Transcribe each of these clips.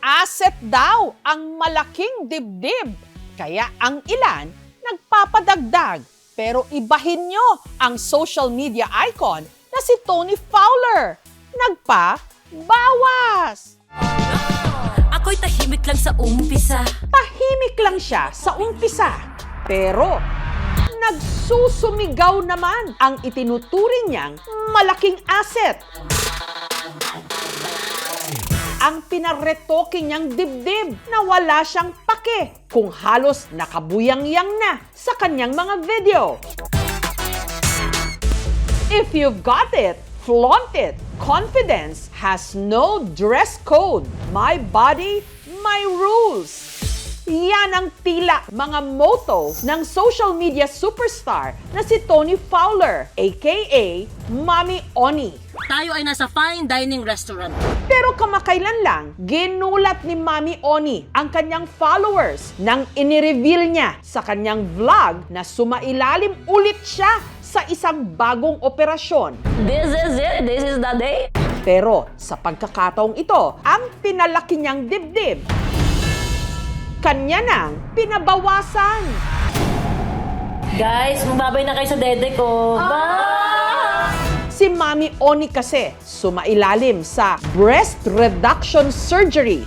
asset daw ang malaking dibdib. Kaya ang ilan nagpapadagdag. Pero ibahin nyo ang social media icon na si Tony Fowler. Nagpa-bawas! Ako'y tahimik lang sa umpisa. Tahimik lang siya sa umpisa. Pero nagsusumigaw naman ang itinuturing niyang malaking asset. Ang pinaretoke niyang dibdib na wala siyang pake kung halos nakabuyang-yang na sa kanyang mga video. If you've got it, flaunt it. Confidence has no dress code. My body, my rules. Yan ang tila mga motto ng social media superstar na si Tony Fowler, aka Mami Oni. Tayo ay nasa fine dining restaurant. Pero kamakailan lang, ginulat ni Mami Oni ang kanyang followers nang inireveal niya sa kanyang vlog na sumailalim ulit siya sa isang bagong operasyon. This is it. This is the day. Pero sa pagkakataong ito, ang pinalaki niyang dibdib, kanya nang pinabawasan. Guys, mababay na kayo sa dede ko. Bye! Si Mami Oni kasi sumailalim sa breast reduction surgery.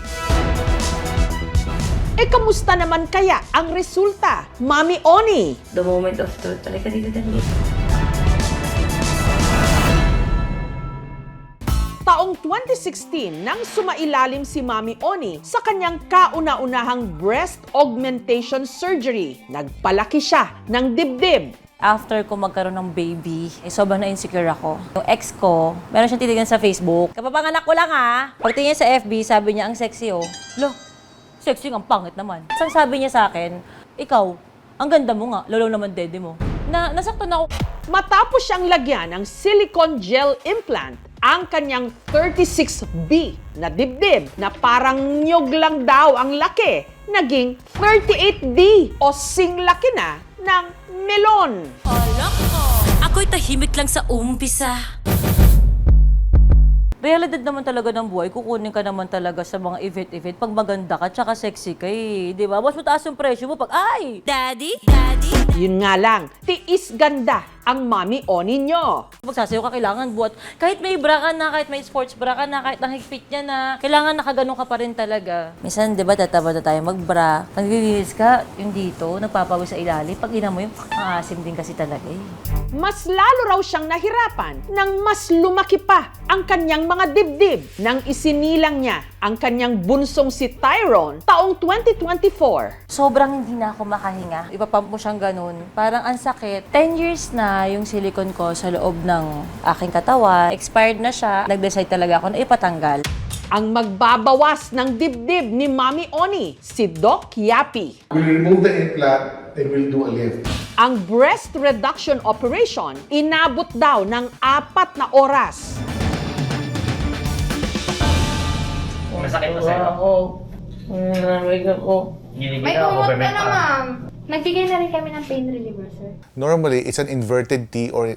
Kamusta naman kaya ang resulta, Mami Oni? The moment of truth. Talika dito, dali. Taong 2016 nang sumailalim si Mami Oni sa kanyang kauna-unahang breast augmentation surgery. Nagpalaki siya ng dibdib. After ko magkaroon ng baby, sobrang na-insecure ako. Yung ex ko, meron siyang titigan sa Facebook. Kapapanganak ko lang ha. Pagtingin sa FB, sabi niya, ang sexy oh. Lo, sexy ang pangit naman. Isang sabi niya sa akin, ikaw, ang ganda mo nga, lolo naman dede mo. Nasaktan ako. Matapos siyang lagyan ng silicone gel implant, ang kanyang 36B na dibdib na parang nyog lang daw ang laki, naging 38D o singlaki na ng melon. Ako'y tahimik lang sa umpisa. Realidad naman talaga ng buhay, kukunin ka naman talaga sa mga event-event pag maganda ka, tsaka sexy ka eh. Di ba? Mas mataas yung presyo mo pag, ay! Daddy? Daddy? Yun nga lang, tiis ganda ang Mami Oni nyo. Magsasayo ka, kailangan buhat. Kahit may bra ka na, kahit may sports bra ka na, kahit ang higpit niya na, kailangan nakaganon ka pa rin talaga. Minsan, di ba, tataba na tayo magbra. Pag nililinis ka, yung dito, nagpapawis sa ilalim. Pag ina mo yung, ang asim din kasi talaga eh. Mas lalo raw siyang nahirapan nang mas lumaki pa ang kanyang mga dibdib nang isinilang niya ang kanyang bunsong si Tyrone taong 2024. Sobrang hindi na ako makahinga. Ipapump mo siyang ganun. Parang ang sakit. 10 years na yung silicone ko sa loob ng aking katawan. Expired na siya. Nag-decide talaga ako na ipatanggal. Ang magbabawas ng dibdib ni Mami Oni, si Doc Yapi. We'll remove the implant and we'll do a lift. Ang breast reduction operation, inabot daw ng 4 na oras. Masakit pa sa'yo? Ginigil May ako, kumot ka bebenta. na, ma'am. Nagbigay na rin kami ng pain reliever, sir. Normally, it's an inverted T or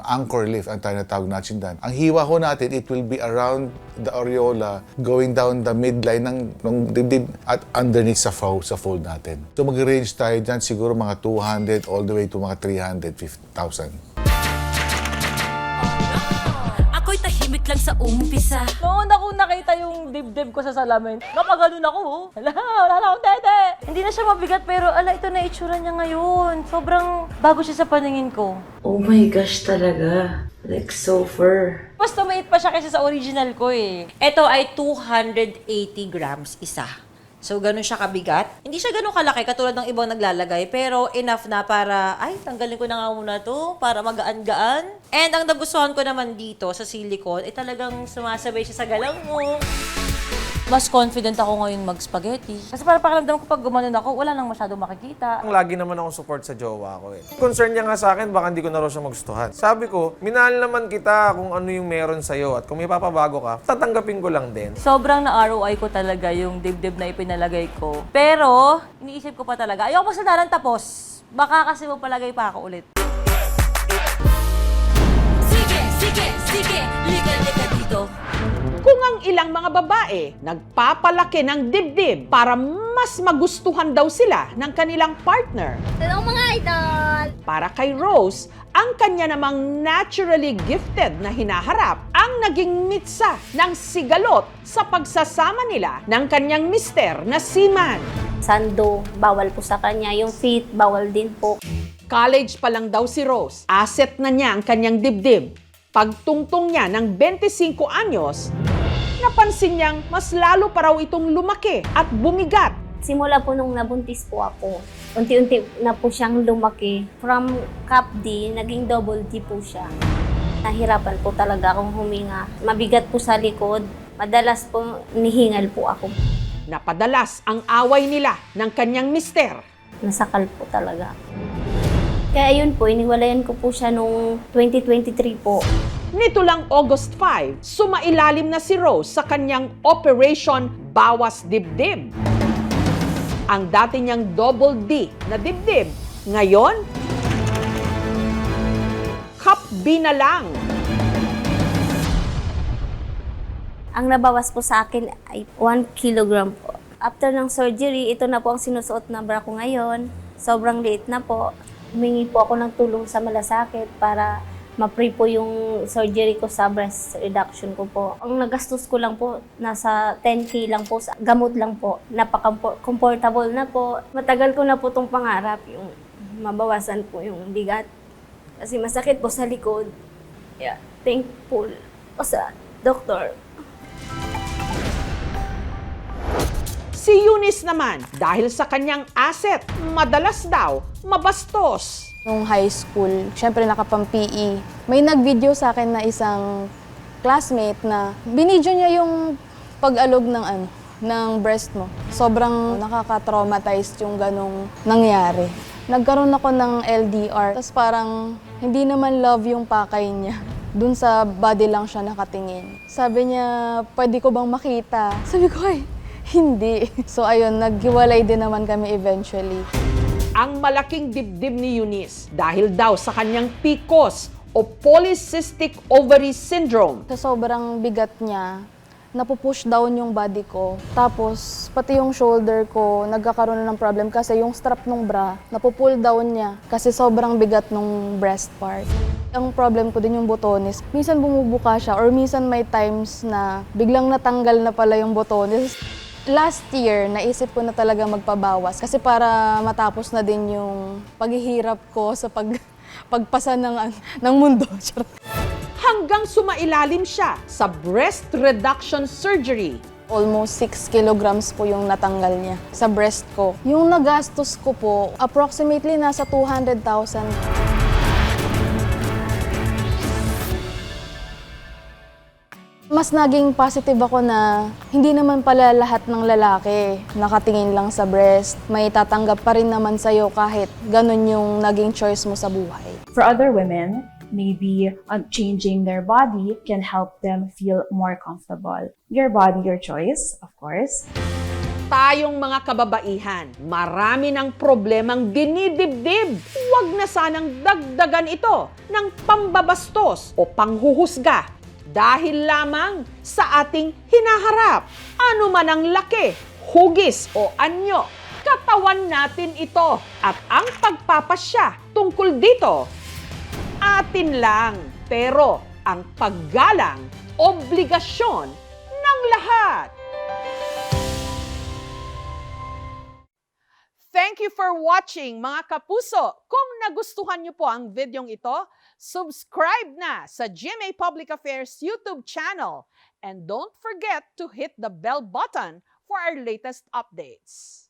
anchor lift ang tinatawag natin dyan. Ang hiwa ko natin, it will be around the areola, going down the midline ng dibdib at underneath sa fold natin. So mag-range tayo dyan siguro mga 200 all the way to mga 350,000. Ako'y tahimik lang sa umpisa. Noon ako nakita yung dibdib ko sa salamin, napaganon ako, oh. Wala na akong tete. Hindi na siya mabigat, pero ala, ito na itsura niya ngayon. Sobrang bago siya sa paningin ko. Oh my gosh talaga. Like so fur. Mas tumait pa siya kaysa sa original ko eh. Ito ay 280 grams isa. So, ganun siya kabigat. Hindi siya ganun kalaki katulad ng ibang naglalagay, pero enough na para, ay, tanggalin ko na nga muna to para magaan-gaan. And ang nagustuhan ko naman dito sa silicone, talagang sumasabay siya sa galaw mo. Mas confident ako ngayon mag-spaghetti. Kasi para pakiramdam ko pag gumanon ako, wala nang masyadong makikita. Lagi naman akong support sa jowa ko eh. Concern niya nga sa akin, baka hindi ko na raw siya magustuhan. Sabi ko, minahal naman kita kung ano yung meron sa'yo at kung may papabago ka, tatanggapin ko lang din. Sobrang na-ROI ko talaga yung dibdib na ipinalagay ko. Pero, iniisip ko pa talaga, ayoko pa sandaran tapos. Baka kasi magpalagay pa ako ulit. Sige, sige, sige. Liga dito. Kung ang ilang mga babae nagpapalaki ng dibdib para mas magustuhan daw sila ng kanilang partner. Hello mga idol! Para kay Rose, ang kanya namang naturally gifted na hinaharap ang naging mitsa ng sigalot sa pagsasama nila ng kanyang mister na seaman. Sando, bawal po sa kanya. Yung feet, bawal din po. College pa lang daw si Rose, asset na niya ang kanyang dibdib. Pagtungtong niya ng 25 anyos, napansin niyang mas lalo pa raw itong lumaki at bumigat. Simula po nung nabuntis po ako, unti-unti na po siyang lumaki. From cup D, naging double D po siya. Nahirapan po talaga akong huminga. Mabigat po sa likod. Madalas po nihingal po ako. Napadalas ang away nila ng kanyang mister. Nasakal po talaga. Kaya yun po, iniwalayan ko po siya nung 2023 po. Nito lang August 5, sumailalim na si Rose sa kanyang Operation Bawas Dibdib. Ang dati niyang double D na dibdib, ngayon, cup B na lang. Ang nabawas po sa akin ay 1 kilogram po. After ng surgery, ito na po ang sinusuot na bra ko ngayon. Sobrang liit na po. Humingi po ako ng tulong sa malasakit para ma-free po yung surgery ko sa breast reduction ko po. Ang nagastos ko lang po, nasa 10K lang po, sa gamot lang po. Napaka-comfortable na po. Matagal ko na po itong pangarap, yung mabawasan po yung bigat. Kasi masakit po sa likod. Yeah, thankful po sa doktor. Si Eunice naman, dahil sa kanyang asset, madalas daw mabastos. Nung high school, syempre nakapang-PE, may nag-video sa akin na isang classmate na binidyo niya yung pag-alog ng breast mo. Sobrang nakaka-traumatized yung ganong nangyari. Nagkaroon ako ng LDR, tapos parang hindi naman love yung pakay niya. Dun sa body lang siya nakatingin. Sabi niya, pwede ko bang makita? Sabi ko, ay, hindi. So ayun, naghiwalay din naman kami eventually. Ang malaking dibdib ni Eunice dahil daw sa kanyang PCOS o Polycystic Ovary Syndrome. Sa sobrang bigat niya, napupush down yung body ko. Tapos, pati yung shoulder ko, nagkakaroon na ng problem kasi yung strap ng bra, napupull down niya kasi sobrang bigat ng breast part. Ang problem ko din yung botones. Minsan bumubuka siya or minsan may times na biglang natanggal na pala yung botones. Last year, naisip ko na talaga magpabawas kasi para matapos na din yung paghihirap ko sa pagpasa ng mundo. Hanggang sumailalim siya sa breast reduction surgery. Almost 6 kilograms po yung natanggal niya sa breast ko. Yung nagastos ko po, approximately nasa 200,000. Mas naging positive ako na hindi naman pala lahat ng lalaki nakatingin lang sa breast. May tatanggap pa rin naman sa'yo kahit ganun yung naging choice mo sa buhay. For other women, maybe changing their body can help them feel more comfortable. Your body, your choice, of course. Tayong mga kababaihan, marami ng problemang dinidibdib. Huwag na sanang dagdagan ito ng pambabastos o panghuhusga dahil lamang sa ating hinaharap. Ano man ang laki, hugis o anyo, katawan natin ito at ang pagpapasya tungkol dito, atin lang. Pero ang paggalang, obligasyon ng lahat. Thank you for watching, mga kapuso. Kung nagustuhan niyo po ang videong ito, subscribe na sa GMA Public Affairs YouTube channel. And don't forget to hit the bell button for our latest updates.